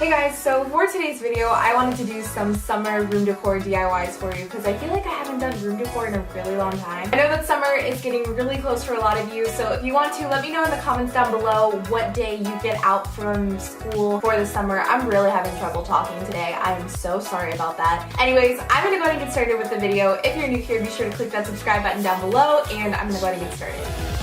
Hey guys, so for today's video, I wanted to do some summer room decor DIYs for you because I feel like I haven't done room decor in a really long time. I know that summer is getting really close for a lot of you, so if you want to, let me know in the comments down below what day you get out from school for the summer. I'm really having trouble talking today. I am so sorry about that. Anyways, I'm gonna go ahead and get started with the video. If you're new here, be sure to click that subscribe button down below, and I'm gonna go ahead and get started.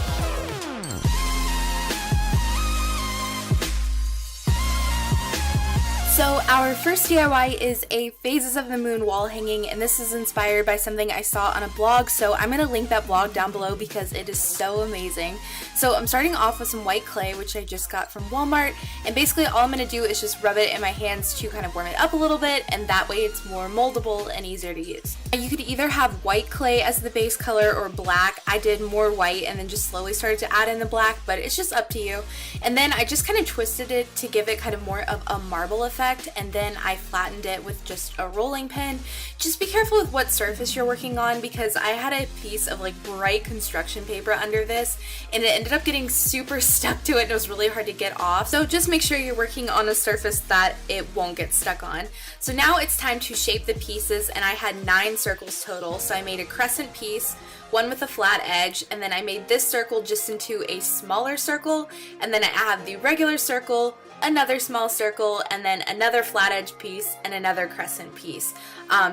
So our first DIY is a Phases of the Moon wall hanging, and this is inspired by something I saw on a blog, so I'm going to link that blog down below because it is so amazing. So I'm starting off with some white clay, which I just got from Walmart, and basically all I'm going to do is just rub it in my hands to kind of warm it up a little bit, and that way it's more moldable and easier to use. You could either have white clay as the base color or black. I did more white and then just slowly started to add in the black, but it's just up to you. And then I just kind of twisted it to give it kind of more of a marble effect, and then I flattened it with just a rolling pin. Just be careful with what surface you're working on because I had a piece of like bright construction paper under this and it ended up getting super stuck to it and it was really hard to get off. So just make sure you're working on a surface that it won't get stuck on. So now it's time to shape the pieces, and I had 9 circles total. So I made a crescent piece, one with a flat edge, and then I made this circle just into a smaller circle, and then I have the regular circle, another small circle, and then another flat edge piece and another crescent piece.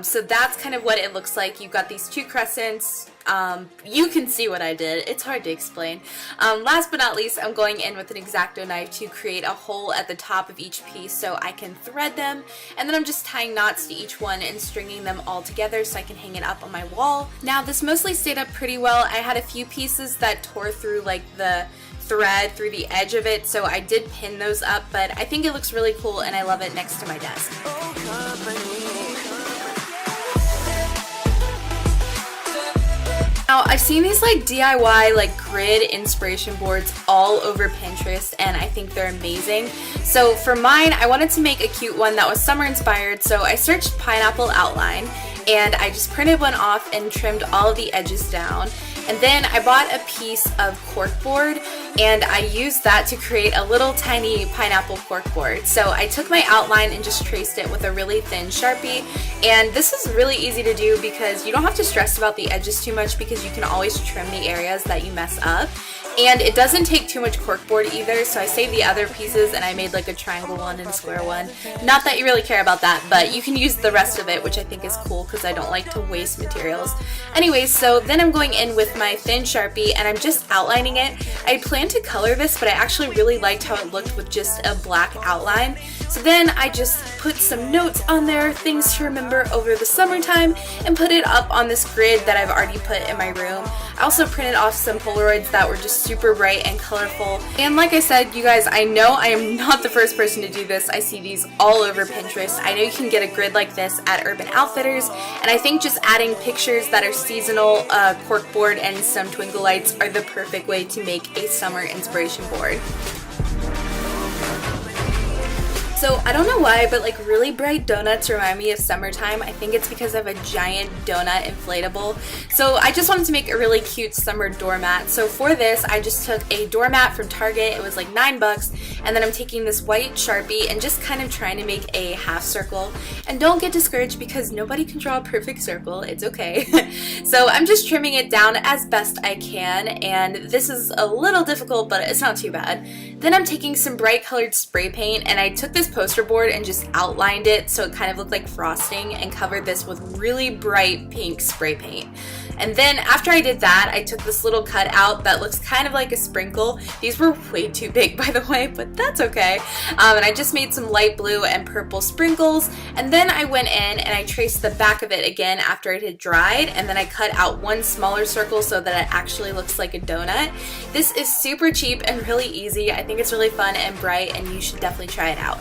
So that's kind of what it looks like. You've got these 2 crescents. You can see what I did. It's hard to explain. Last but not least, I'm going in with an X-Acto knife to create a hole at the top of each piece so I can thread them, and then I'm just tying knots to each one and stringing them all together so I can hang it up on my wall. Now this mostly stayed up pretty well. I had a few pieces that tore through like the thread through the edge of it, so I did pin those up, but I think it looks really cool and I love it next to my desk. Now, I've seen these like DIY like grid inspiration boards all over Pinterest and I think they're amazing. So for mine, I wanted to make a cute one that was summer inspired, so I searched pineapple outline and I just printed one off and trimmed all of the edges down. And then I bought a piece of corkboard and I used that to create a little tiny pineapple corkboard. So I took my outline and just traced it with a really thin Sharpie, and this is really easy to do because you don't have to stress about the edges too much because you can always trim the areas that you mess up. And it doesn't take too much corkboard either, so I saved the other pieces and I made like a triangle one and a square one. Not that you really care about that, but you can use the rest of it, which I think is cool because I don't like to waste materials. Anyways, so then I'm going in with my thin Sharpie and I'm just outlining it. I planned to color this, but I actually really liked how it looked with just a black outline. So then I just put some notes on there, things to remember over the summertime, and put it up on this grid that I've already put in my room. I also printed off some Polaroids that were just super bright and colorful. And like I said, you guys, I know I am not the first person to do this. I see these all over Pinterest. I know you can get a grid like this at Urban Outfitters, and I think just adding pictures that are seasonal, corkboard, and some twinkle lights are the perfect way to make a summer inspiration board. So I don't know why, but like really bright donuts remind me of summertime. I think it's because I have a giant donut inflatable. So I just wanted to make a really cute summer doormat. So for this, I just took a doormat from Target. It was like $9, and then I'm taking this white Sharpie and just kind of trying to make a half circle. And don't get discouraged because nobody can draw a perfect circle. It's okay. So I'm just trimming it down as best I can, and this is a little difficult, but it's not too bad. Then I'm taking some bright colored spray paint, and I took this poster board and just outlined it so it kind of looked like frosting and covered this with really bright pink spray paint. And then after I did that, I took this little cutout that looks kind of like a sprinkle. These were way too big, by the way, but that's okay. And I just made some light blue and purple sprinkles, and then I went in and I traced the back of it again after it had dried, and then I cut out one smaller circle so that it actually looks like a donut. This is super cheap and really easy. I think it's really fun and bright, and you should definitely try it out.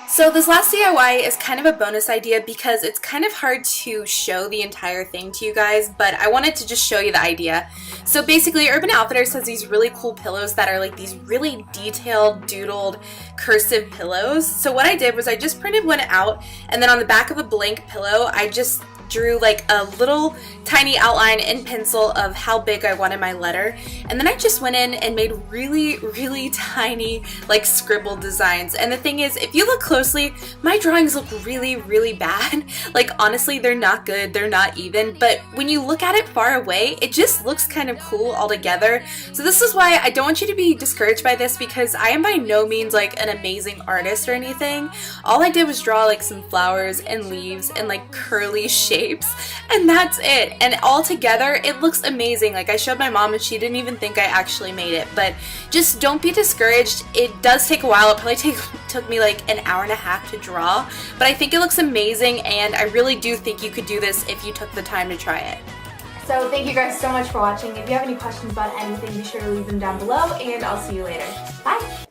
So this last DIY is kind of a bonus idea because it's kind of hard to show the entire thing to you guys, but I wanted to just show you the idea. So basically, Urban Outfitters has these really cool pillows that are like these really detailed, doodled, cursive pillows. So what I did was I just printed one out, and then on the back of a blank pillow, I just drew like a little tiny outline in pencil of how big I wanted my letter, and then I just went in and made really tiny like scribble designs. And the thing is, if you look closely, my drawings look really bad. Like honestly, they're not good, they're not even, but when you look at it far away, it just looks kind of cool all together. So this is why I don't want you to be discouraged by this, because I am by no means like an amazing artist or anything. All I did was draw like some flowers and leaves and like curly shapes, and that's it. And all together it looks amazing. Like I showed my mom and she didn't even think I actually made it. But just don't be discouraged. It does take a while. It probably took me like an hour and a half to draw, but I think it looks amazing, and I really do think you could do this if you took the time to try it. So thank you guys so much for watching. If you have any questions about anything, be sure to leave them down below, and I'll see you later. Bye!